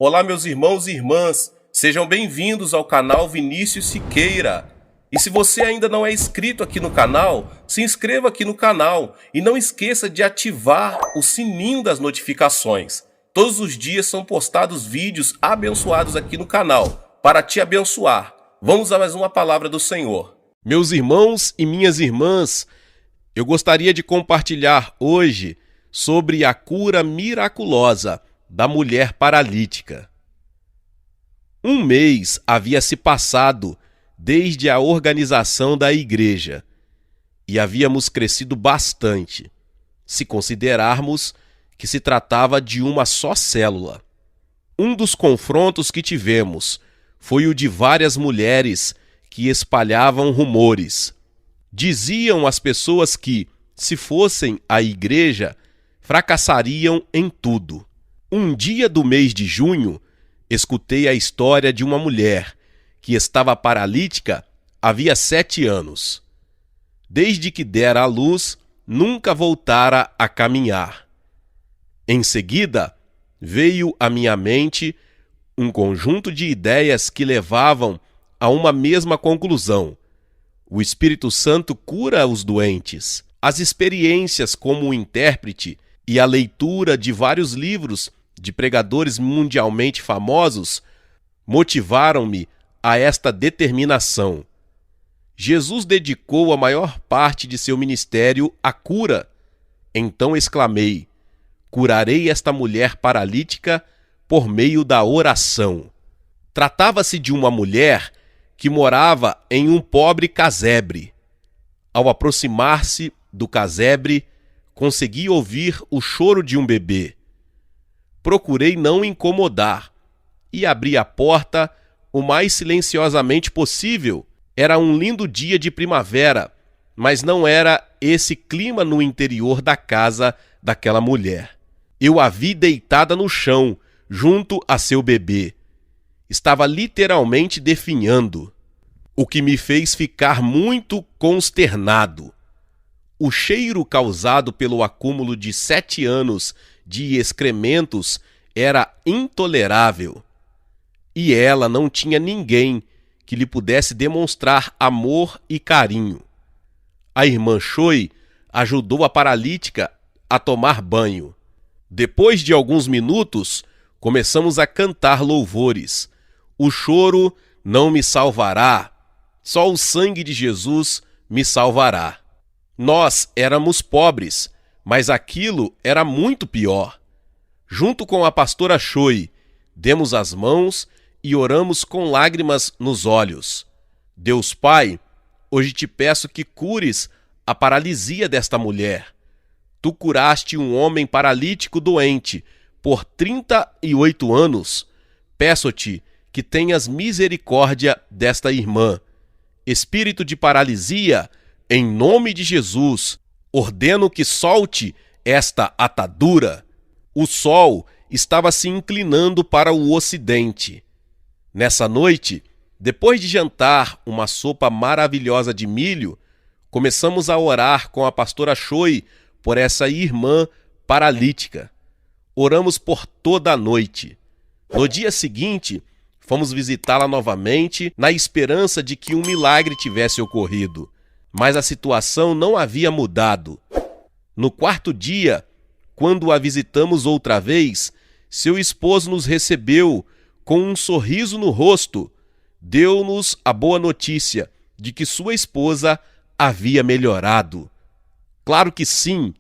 Olá, meus irmãos e irmãs, sejam bem-vindos ao canal Vinícius Siqueira. E se você ainda não é inscrito aqui no canal, se inscreva aqui no canal e não esqueça de ativar o sininho das notificações. Todos os dias são postados vídeos abençoados aqui no canal, para te abençoar. Vamos a mais uma palavra do Senhor. Meus irmãos e minhas irmãs, eu gostaria de compartilhar hoje sobre a cura miraculosa da mulher paralítica. Um mês havia se passado desde a organização da igreja e havíamos crescido bastante, se considerarmos que se tratava de uma só célula. Um dos confrontos que tivemos foi o de várias mulheres que espalhavam rumores. Diziam às pessoas que, se fossem à igreja, fracassariam em tudo. Um dia do mês de junho, escutei a história de uma mulher que estava paralítica havia 7 anos. Desde que dera à luz, nunca voltara a caminhar. Em seguida, veio à minha mente um conjunto de ideias que levavam a uma mesma conclusão. O Espírito Santo cura os doentes. As experiências como intérprete e a leitura de vários livros de pregadores mundialmente famosos motivaram-me a esta determinação. Jesus dedicou a maior parte de seu ministério à cura. Então exclamei: curarei esta mulher paralítica por meio da oração. Tratava-se de uma mulher que morava em um pobre casebre. Ao aproximar-se do casebre, consegui ouvir o choro de um bebê. Procurei não incomodar e abri a porta o mais silenciosamente possível. Era um lindo dia de primavera, mas não era esse clima no interior da casa daquela mulher. Eu a vi deitada no chão, junto a seu bebê. Estava literalmente definhando, o que me fez ficar muito consternado. O cheiro causado pelo acúmulo de 7 anos de excrementos era intolerável. E ela não tinha ninguém que lhe pudesse demonstrar amor e carinho. A irmã Choi ajudou a paralítica a tomar banho. Depois de alguns minutos, começamos a cantar louvores. O choro não me salvará, só o sangue de Jesus me salvará. Nós éramos pobres, mas aquilo era muito pior. Junto com a pastora Choi, demos as mãos e oramos com lágrimas nos olhos. Deus Pai, hoje te peço que cures a paralisia desta mulher. Tu curaste um homem paralítico doente por 38 anos. Peço-te que tenhas misericórdia desta irmã. Espírito de paralisia, em nome de Jesus, ordeno que solte esta atadura. O sol estava se inclinando para o ocidente. Nessa noite, depois de jantar uma sopa maravilhosa de milho, começamos a orar com a pastora Choi por essa irmã paralítica. Oramos por toda a noite. No dia seguinte, fomos visitá-la novamente na esperança de que um milagre tivesse ocorrido. Mas a situação não havia mudado. No 4º dia, quando a visitamos outra vez, seu esposo nos recebeu com um sorriso no rosto. Deu-nos a boa notícia de que sua esposa havia melhorado. Claro que sim,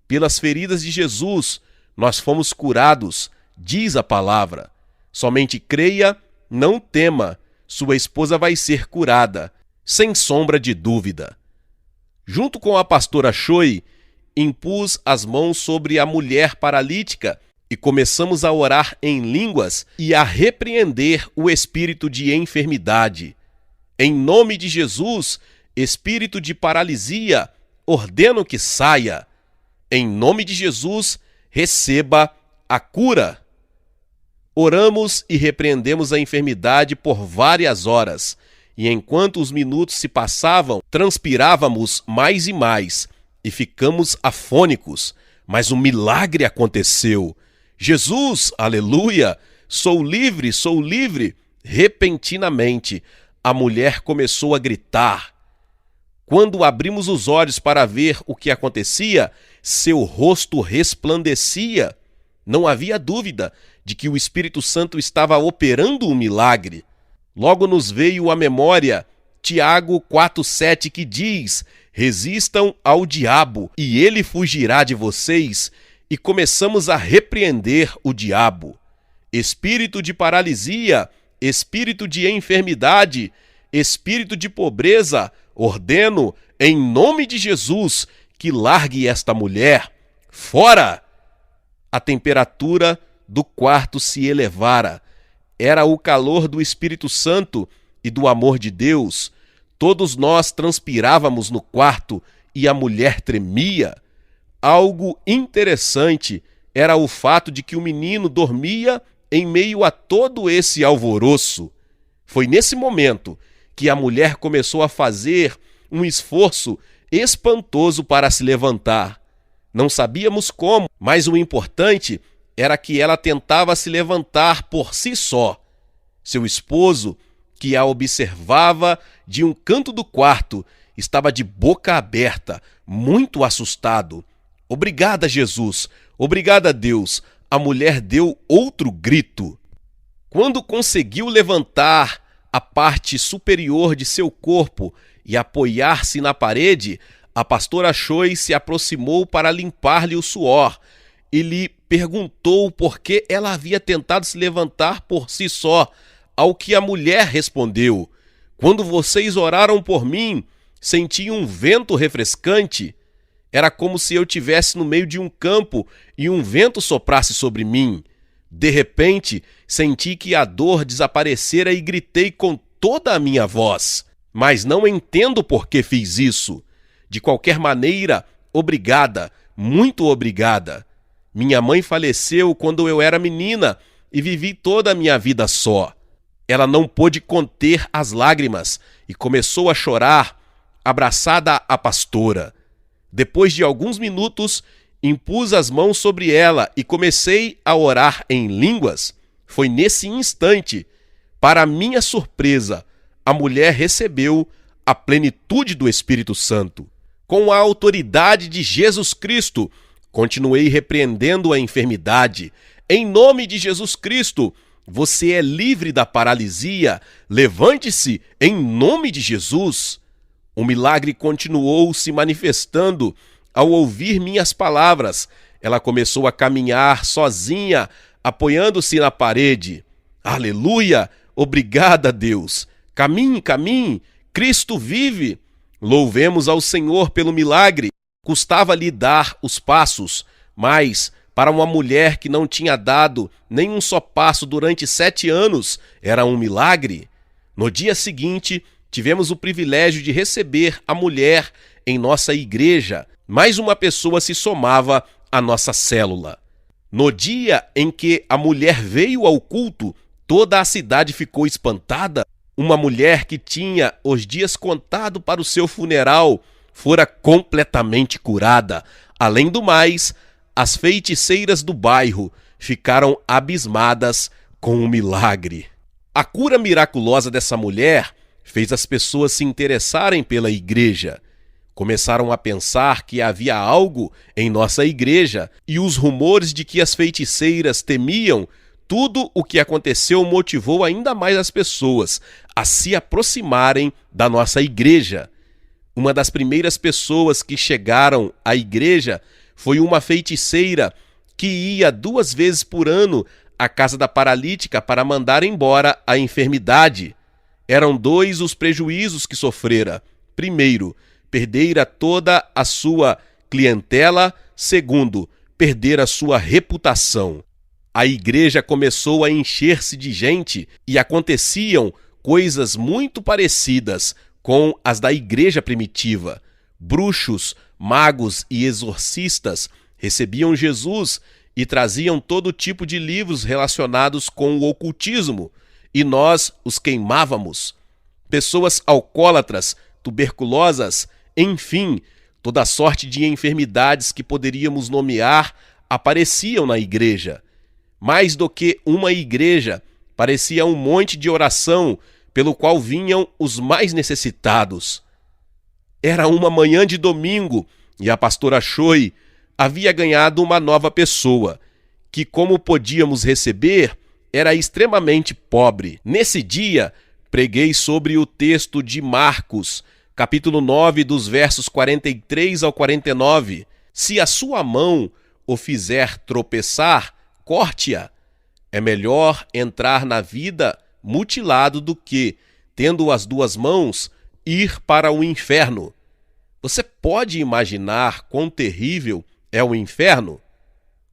pelas feridas de Jesus nós fomos curados, diz a palavra. Somente creia, não tema, sua esposa vai ser curada, sem sombra de dúvida. Junto com a pastora Choi, impus as mãos sobre a mulher paralítica e começamos a orar em línguas e a repreender o espírito de enfermidade. Em nome de Jesus, espírito de paralisia, ordeno que saia. Em nome de Jesus, receba a cura. Oramos e repreendemos a enfermidade por várias horas, e enquanto os minutos se passavam, transpirávamos mais e mais, e ficamos afônicos. Mas um milagre aconteceu. Jesus, aleluia, sou livre, sou livre. Repentinamente, a mulher começou a gritar. Quando abrimos os olhos para ver o que acontecia, seu rosto resplandecia. Não havia dúvida de que o Espírito Santo estava operando um milagre. Logo nos veio à memória Tiago 4,7, que diz: resistam ao diabo e ele fugirá de vocês. E começamos a repreender o diabo. Espírito de paralisia, espírito de enfermidade, espírito de pobreza, ordeno, em nome de Jesus, que largue esta mulher. Fora! A temperatura do quarto se elevara. Era o calor do Espírito Santo e do amor de Deus. Todos nós transpirávamos no quarto e a mulher tremia. Algo interessante era o fato de que o menino dormia em meio a todo esse alvoroço. Foi nesse momento que a mulher começou a fazer um esforço espantoso para se levantar. Não sabíamos como, mas o importante era que ela tentava se levantar por si só. Seu esposo, que a observava de um canto do quarto, estava de boca aberta, muito assustado. Obrigada, Jesus. Obrigada, Deus. A mulher deu outro grito. Quando conseguiu levantar a parte superior de seu corpo e apoiar-se na parede, a pastora Choi se aproximou para limpar-lhe o suor e lhe perguntou por que ela havia tentado se levantar por si só, ao que a mulher respondeu: quando vocês oraram por mim, senti um vento refrescante. Era como se eu estivesse no meio de um campo e um vento soprasse sobre mim. De repente, senti que a dor desaparecera e gritei com toda a minha voz. Mas não entendo por que fiz isso. De qualquer maneira, obrigada, muito obrigada. Minha mãe faleceu quando eu era menina e vivi toda a minha vida só. Ela não pôde conter as lágrimas e começou a chorar, abraçada à pastora. Depois de alguns minutos, impus as mãos sobre ela e comecei a orar em línguas. Foi nesse instante, para minha surpresa, a mulher recebeu a plenitude do Espírito Santo. Com a autoridade de Jesus Cristo, continuei repreendendo a enfermidade. Em nome de Jesus Cristo, você é livre da paralisia. Levante-se em nome de Jesus. O milagre continuou se manifestando ao ouvir minhas palavras. Ela começou a caminhar sozinha, apoiando-se na parede. Aleluia! Obrigada, Deus! Caminhe, caminhe! Cristo vive! Louvemos ao Senhor pelo milagre. Custava-lhe dar os passos, mas para uma mulher que não tinha dado nem um só passo durante 7 anos, era um milagre. No dia seguinte, tivemos o privilégio de receber a mulher em nossa igreja. Mais uma pessoa se somava à nossa célula. No dia em que a mulher veio ao culto, toda a cidade ficou espantada. Uma mulher que tinha os dias contados para o seu funeral fora completamente curada. Além do mais, as feiticeiras do bairro ficaram abismadas com o milagre. A cura miraculosa dessa mulher fez as pessoas se interessarem pela igreja. Começaram a pensar que havia algo em nossa igreja e os rumores de que as feiticeiras temiam. Tudo o que aconteceu motivou ainda mais as pessoas a se aproximarem da nossa igreja. Uma das primeiras pessoas que chegaram à igreja foi uma feiticeira que ia 2 vezes por ano à casa da paralítica para mandar embora a enfermidade. Eram 2 os prejuízos que sofrera. Primeiro, perdera toda a sua clientela. Segundo, perder a sua reputação. A igreja começou a encher-se de gente e aconteciam coisas muito parecidas com as da igreja primitiva. Bruxos, magos e exorcistas recebiam Jesus e traziam todo tipo de livros relacionados com o ocultismo, e nós os queimávamos. Pessoas alcoólatras, tuberculosas, enfim, toda sorte de enfermidades que poderíamos nomear apareciam na igreja. Mais do que uma igreja, parecia um monte de oração pelo qual vinham os mais necessitados. Era uma manhã de domingo e a pastora Choi havia ganhado uma nova pessoa, que, como podíamos receber, era extremamente pobre. Nesse dia, preguei sobre o texto de Marcos, capítulo 9, dos versos 43 ao 49. Se a sua mão o fizer tropeçar, corte-a. É melhor entrar na vida mutilado do que, tendo as duas mãos, ir para o inferno. Você pode imaginar quão terrível é o inferno?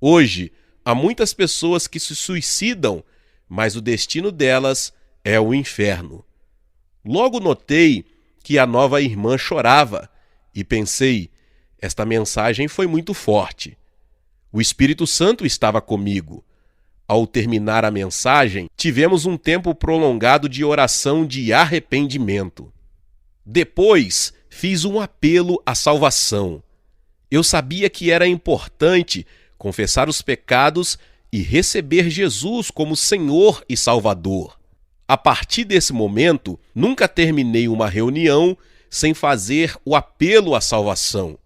Hoje, há muitas pessoas que se suicidam, mas o destino delas é o inferno. Logo notei que a nova irmã chorava e pensei, esta mensagem foi muito forte. O Espírito Santo estava comigo. Ao terminar a mensagem, tivemos um tempo prolongado de oração de arrependimento. Depois, fiz um apelo à salvação. Eu sabia que era importante confessar os pecados e receber Jesus como Senhor e Salvador. A partir desse momento, nunca terminei uma reunião sem fazer o apelo à salvação.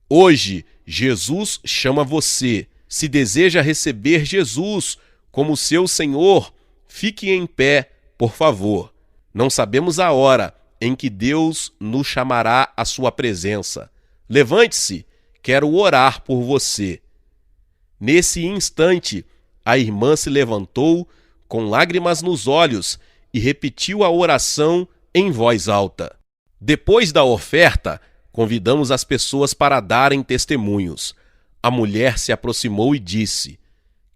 Hoje, Jesus chama você. Se deseja receber Jesus como seu Senhor, fique em pé, por favor. Não sabemos a hora em que Deus nos chamará à sua presença. Levante-se, quero orar por você. Nesse instante, a irmã se levantou, com lágrimas nos olhos, e repetiu a oração em voz alta. Depois da oferta, convidamos as pessoas para darem testemunhos. A mulher se aproximou e disse: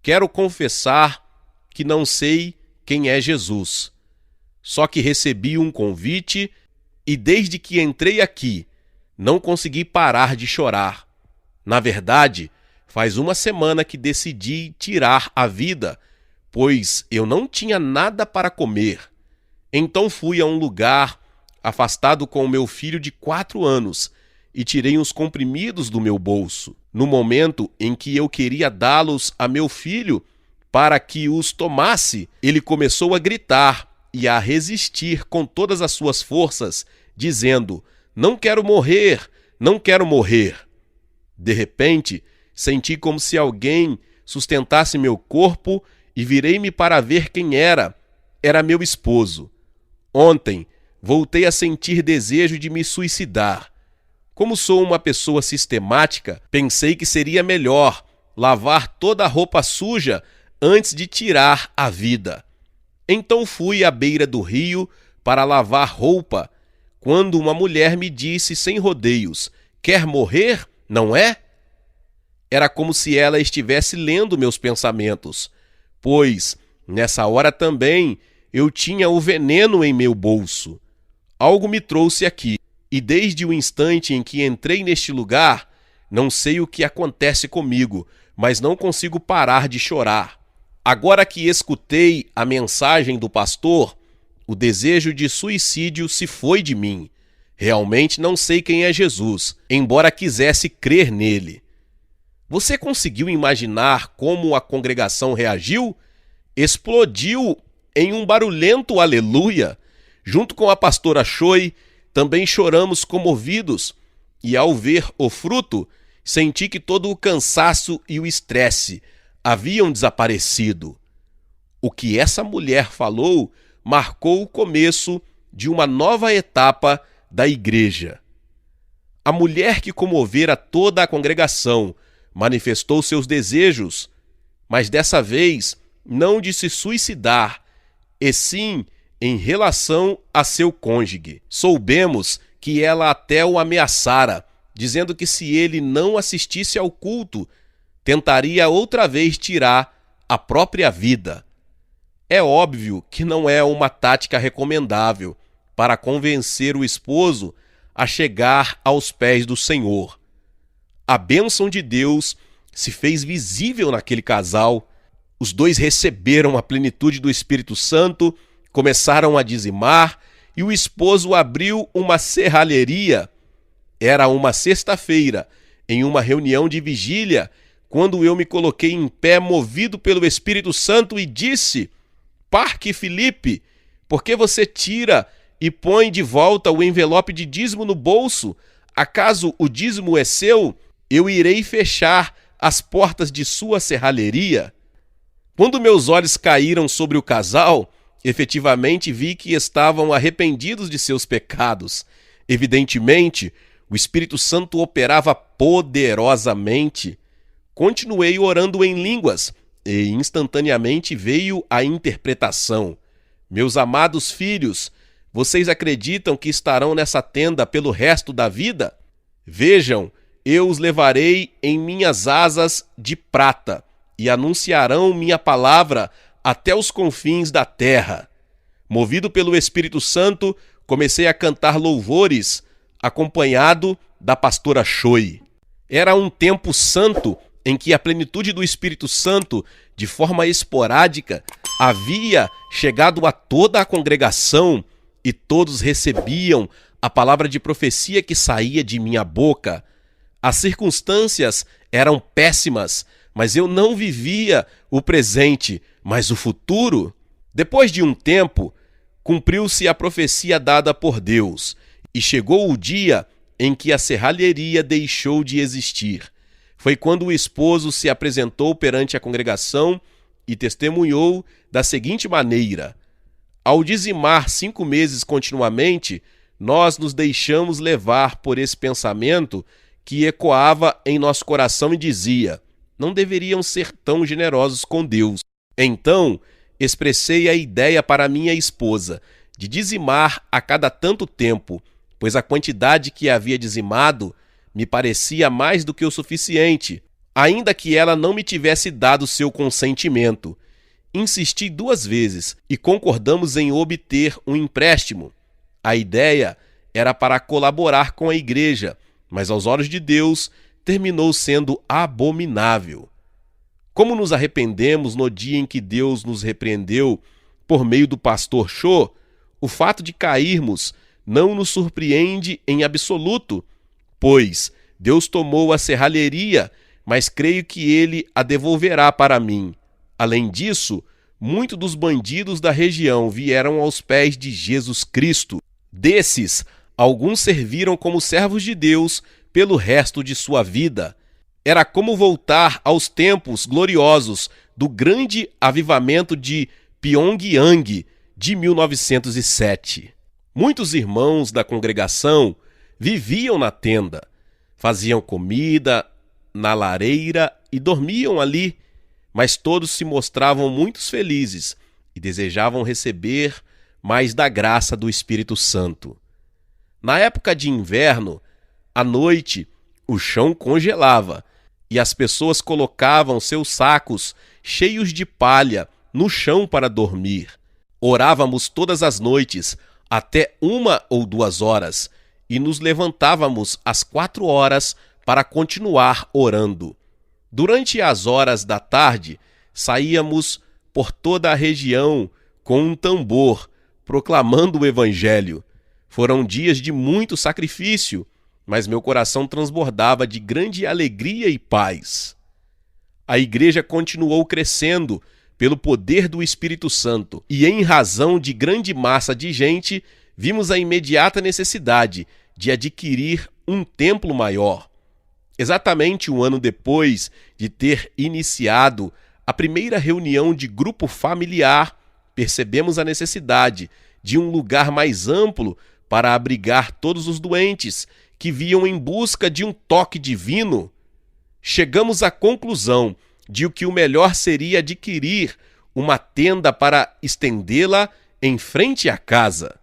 quero confessar que não sei quem é Jesus. Só que recebi um convite e desde que entrei aqui, não consegui parar de chorar. Na verdade, faz uma semana que decidi tirar a vida, pois eu não tinha nada para comer. Então fui a um lugar afastado com o meu filho de 4 anos e tirei uns comprimidos do meu bolso. No momento em que eu queria dá-los a meu filho para que os tomasse, ele começou a gritar e a resistir com todas as suas forças, dizendo: não quero morrer, não quero morrer. De repente, senti como se alguém sustentasse meu corpo e virei-me para ver quem era. Era meu esposo. Ontem, voltei a sentir desejo de me suicidar. Como sou uma pessoa sistemática, pensei que seria melhor lavar toda a roupa suja antes de tirar a vida. Então fui à beira do rio para lavar roupa, quando uma mulher me disse sem rodeios: quer morrer, não é? Era como se ela estivesse lendo meus pensamentos, pois, nessa hora também, eu tinha o veneno em meu bolso. Algo me trouxe aqui, e desde o instante em que entrei neste lugar, não sei o que acontece comigo, mas não consigo parar de chorar. Agora que escutei a mensagem do pastor, o desejo de suicídio se foi de mim. Realmente não sei quem é Jesus, embora quisesse crer nele. Você conseguiu imaginar como a congregação reagiu? Explodiu em um barulhento aleluia. Junto com a pastora Choi, também choramos comovidos, e ao ver o fruto, senti que todo o cansaço e o estresse haviam desaparecido. O que essa mulher falou marcou o começo de uma nova etapa da igreja. A mulher que comovera toda a congregação manifestou seus desejos, mas dessa vez não de se suicidar, e sim em relação a seu cônjuge. Soubemos que ela até o ameaçara, dizendo que se ele não assistisse ao culto, tentaria outra vez tirar a própria vida. É óbvio que não é uma tática recomendável para convencer o esposo a chegar aos pés do Senhor. A bênção de Deus se fez visível naquele casal. Os dois receberam a plenitude do Espírito Santo, começaram a dizimar e o esposo abriu uma serralheria. Era uma sexta-feira, em uma reunião de vigília, quando eu me coloquei em pé, movido pelo Espírito Santo, e disse: Parque Filipe, por que você tira e põe de volta o envelope de dízimo no bolso? Acaso o dízimo é seu? Eu irei fechar as portas de sua serralheria. Quando meus olhos caíram sobre o casal, efetivamente vi que estavam arrependidos de seus pecados. Evidentemente, o Espírito Santo operava poderosamente. Continuei orando em línguas e instantaneamente veio a interpretação. Meus amados filhos, vocês acreditam que estarão nessa tenda pelo resto da vida? Vejam, eu os levarei em minhas asas de prata e anunciarão minha palavra até os confins da terra. Movido pelo Espírito Santo, comecei a cantar louvores, acompanhado da pastora Choi. Era um tempo santo em que a plenitude do Espírito Santo, de forma esporádica, havia chegado a toda a congregação e todos recebiam a palavra de profecia que saía de minha boca. As circunstâncias eram péssimas, mas eu não vivia o presente, mas o futuro. Depois de um tempo, cumpriu-se a profecia dada por Deus, e chegou o dia em que a serralheria deixou de existir. Foi quando o esposo se apresentou perante a congregação e testemunhou da seguinte maneira: ao dizimar 5 meses continuamente, nós nos deixamos levar por esse pensamento que ecoava em nosso coração e dizia: não deveriam ser tão generosos com Deus. Então, expressei a ideia para minha esposa de dizimar a cada tanto tempo, pois a quantidade que havia dizimado me parecia mais do que o suficiente, ainda que ela não me tivesse dado seu consentimento. Insisti 2 vezes e concordamos em obter um empréstimo. A ideia era para colaborar com a igreja, mas aos olhos de Deus terminou sendo abominável. Como nos arrependemos no dia em que Deus nos repreendeu por meio do pastor Cho, o fato de cairmos não nos surpreende em absoluto, pois Deus tomou a serralheria, mas creio que ele a devolverá para mim. Além disso, muitos dos bandidos da região vieram aos pés de Jesus Cristo. Desses, alguns serviram como servos de Deus pelo resto de sua vida. Era como voltar aos tempos gloriosos do grande avivamento de Pyongyang de 1907. Muitos irmãos da congregação viviam na tenda, faziam comida na lareira e dormiam ali, mas todos se mostravam muito felizes e desejavam receber mais da graça do Espírito Santo. Na época de inverno, à noite, o chão congelava e as pessoas colocavam seus sacos cheios de palha no chão para dormir. Orávamos todas as noites, até 1 ou 2 horas, e nos levantávamos às 4 horas para continuar orando. Durante as horas da tarde, saíamos por toda a região com um tambor, proclamando o Evangelho. Foram dias de muito sacrifício, mas meu coração transbordava de grande alegria e paz. A igreja continuou crescendo pelo poder do Espírito Santo, e em razão de grande massa de gente, vimos a imediata necessidade de adquirir um templo maior. Exatamente 1 ano depois de ter iniciado a primeira reunião de grupo familiar, percebemos a necessidade de um lugar mais amplo para abrigar todos os doentes que vinham em busca de um toque divino. Chegamos à conclusão de que o melhor seria adquirir uma tenda para estendê-la em frente à casa.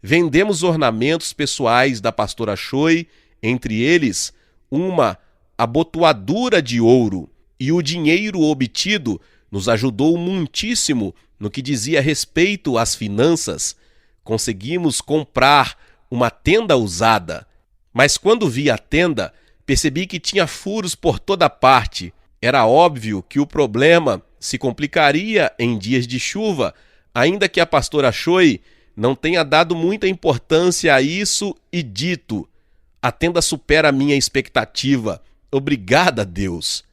Vendemos ornamentos pessoais da pastora Choi, entre eles uma abotoadura de ouro, e o dinheiro obtido nos ajudou muitíssimo no que dizia respeito às finanças. Conseguimos comprar uma tenda usada, mas quando vi a tenda, percebi que tinha furos por toda parte. Era óbvio que o problema se complicaria em dias de chuva, ainda que a pastora Choi não tenha dado muita importância a isso e dito: a tenda supera a minha expectativa. Obrigada, Deus.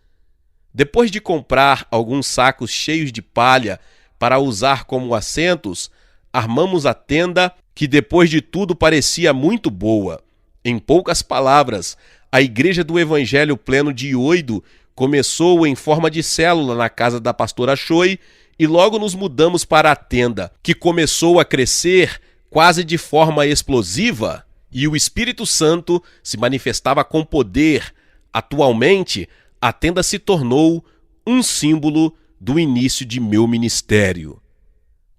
Depois de comprar alguns sacos cheios de palha para usar como assentos, armamos a tenda, que depois de tudo parecia muito boa. Em poucas palavras, a Igreja do Evangelho Pleno de Ioido começou em forma de célula na casa da pastora Choi e logo nos mudamos para a tenda, que começou a crescer quase de forma explosiva e o Espírito Santo se manifestava com poder. Atualmente, a tenda se tornou um símbolo do início de meu ministério.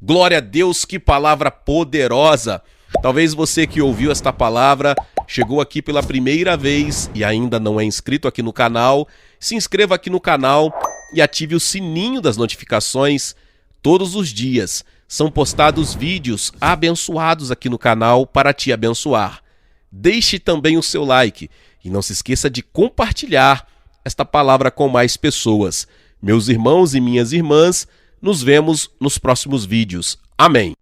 Glória a Deus, que palavra poderosa! Talvez você que ouviu esta palavra chegou aqui pela primeira vez e ainda não é inscrito aqui no canal. Se inscreva aqui no canal e ative o sininho das notificações. Todos os dias são postados vídeos abençoados aqui no canal para te abençoar. Deixe também o seu like e não se esqueça de compartilhar esta palavra com mais pessoas. Meus irmãos e minhas irmãs, nos vemos nos próximos vídeos. Amém.